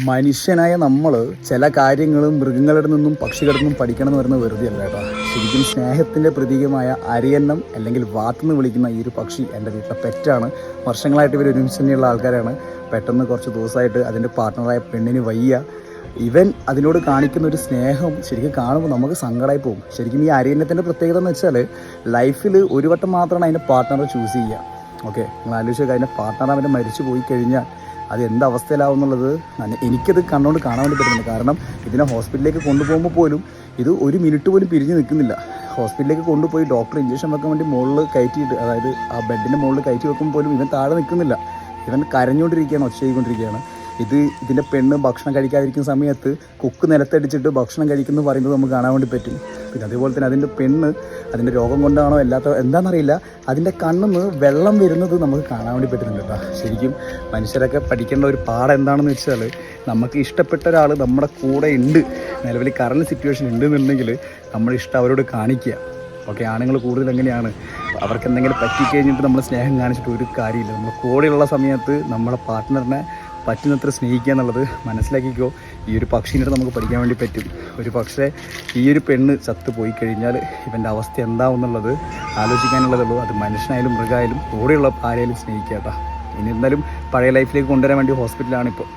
മനുഷ്യനായ നമ്മൾ ചില കാര്യങ്ങളും മൃഗങ്ങളുടെ നിന്നും പക്ഷികളിൽ നിന്നും പഠിക്കണം എന്ന് പറയുന്നത് വെറുതെ അല്ല കേട്ടോ. ശരിക്കും സ്നേഹത്തിൻ്റെ പ്രതീകമായ അരിയന്നം അല്ലെങ്കിൽ വാത്തെന്ന് വിളിക്കുന്ന ഈ ഒരു പക്ഷി എൻ്റെ വീട്ടിലെ പെറ്റാണ്. വർഷങ്ങളായിട്ട് ഇവർ ഒരുമിച്ച് തന്നെയുള്ള ആൾക്കാരാണ്. പെട്ടെന്ന് കുറച്ച് ദിവസമായിട്ട് അതിൻ്റെ പാർട്ട്ണറായ പെണ്ണിന് വയ്യ. ഇവൻ അതിനോട് കാണിക്കുന്ന ഒരു സ്നേഹം ശരിക്കും കാണുമ്പോൾ നമുക്ക് സങ്കടമായി പോകും. ശരിക്കും ഈ അരിയന്നത്തിൻ്റെ പ്രത്യേകത എന്ന് വെച്ചാൽ ലൈഫിൽ ഒരു വട്ടം മാത്രമാണ് അതിൻ്റെ പാർട്ട്ണറെ ചൂസ് ചെയ്യുക. ഓക്കെ, നിങ്ങൾ ആലോചിച്ചൊക്കെ അതിൻ്റെ പാർട്ട്ണർ അവൻ്റെ മരിച്ചു പോയി കഴിഞ്ഞാൽ അത് എന്ത് അവസ്ഥയിലാവും എന്നുള്ളത് എനിക്കത് കണ്ണുകൊണ്ട് കാണാൻ വേണ്ടി പറ്റുന്നുണ്ട്. കാരണം ഇതിനെ ഹോസ്പിറ്റലിലേക്ക് കൊണ്ടുപോകുമ്പോൾ പോലും ഇത് ഒരു മിനിറ്റ് പോലും പിരിഞ്ഞ് നിൽക്കുന്നില്ല. ഹോസ്പിറ്റലിലേക്ക് കൊണ്ടുപോയി ഡോക്ടർ ഇഞ്ചക്ഷൻ വെക്കാൻ വേണ്ടി മുകളിൽ കയറ്റിയിട്ട്, അതായത് ആ ബെഡിൻ്റെ മുകളിൽ കയറ്റി വെക്കുമ്പോൾ പോലും ഇവൻ താഴെ നിൽക്കുന്നില്ല. ഇവൻ കരഞ്ഞുകൊണ്ടിരിക്കുകയാണ്, ഒച്ച ചെയ്തുകൊണ്ടിരിക്കുകയാണ്. ഇതിൻ്റെ പെണ്ണ് ഭക്ഷണം കഴിക്കാതിരിക്കുന്ന സമയത്ത് കുക്ക് നിലത്തടിച്ചിട്ട് ഭക്ഷണം കഴിക്കുന്നു പറയുന്നത് നമുക്ക് കാണാൻ വേണ്ടി പറ്റും. പിന്നെ അതേപോലെ തന്നെ അതിൻ്റെ പെണ്ണ് അതിൻ്റെ രോഗം കൊണ്ടാണോ എന്താണെന്നറിയില്ല, അതിൻ്റെ കണ്ണിന്ന് വെള്ളം വരുന്നത് നമുക്ക് കാണാൻ വേണ്ടി പറ്റുന്നുണ്ട് കേട്ടോ. ശരിക്കും മനുഷ്യരൊക്കെ പഠിക്കേണ്ട ഒരു പാഠം എന്താണെന്ന് വെച്ചാൽ, നമുക്ക് ഇഷ്ടപ്പെട്ട ഒരാൾ നമ്മുടെ കൂടെ ഉണ്ട്, നിലവിൽ കറണ്ട് സിറ്റുവേഷൻ ഉണ്ടെന്നുണ്ടെങ്കിൽ നമ്മുടെ ഇഷ്ടം അവരോട് കാണിക്കുക. ഓക്കെ, ആണുങ്ങൾ കൂടുതൽ എങ്ങനെയാണ്, അവർക്ക് എന്തെങ്കിലും പറ്റിക്കഴിഞ്ഞിട്ട് നമ്മൾ സ്നേഹം കാണിച്ചിട്ട് ഒരു കാര്യമില്ല. നമ്മൾ കൂടെയുള്ള സമയത്ത് നമ്മുടെ പാർട്ട്ണറിനെ പറ്റുന്നത്ര സ്നേഹിക്കുക എന്നുള്ളത് മനസ്സിലാക്കിക്കോ. ഈ ഒരു പക്ഷീനെ നമുക്ക് പഠിക്കാൻ വേണ്ടി പറ്റും. ഒരു പക്ഷേ ഈ ഒരു പെണ്ണ് ചത്തു പോയി കഴിഞ്ഞാൽ ഇവൻ്റെ അവസ്ഥ എന്താവുന്നുള്ളത് ആലോചിക്കാനുള്ളതുള്ളൂ. അത് മനുഷ്യനായാലും മൃഗമായാലും കൂടെയുള്ള ആരെയാലും സ്നേഹിക്കുക കേട്ടോ. ഇനി എന്തായാലും പഴയ ലൈഫിലേക്ക് കൊണ്ടുവരാൻ വേണ്ടി ഹോസ്പിറ്റലാണിപ്പോൾ.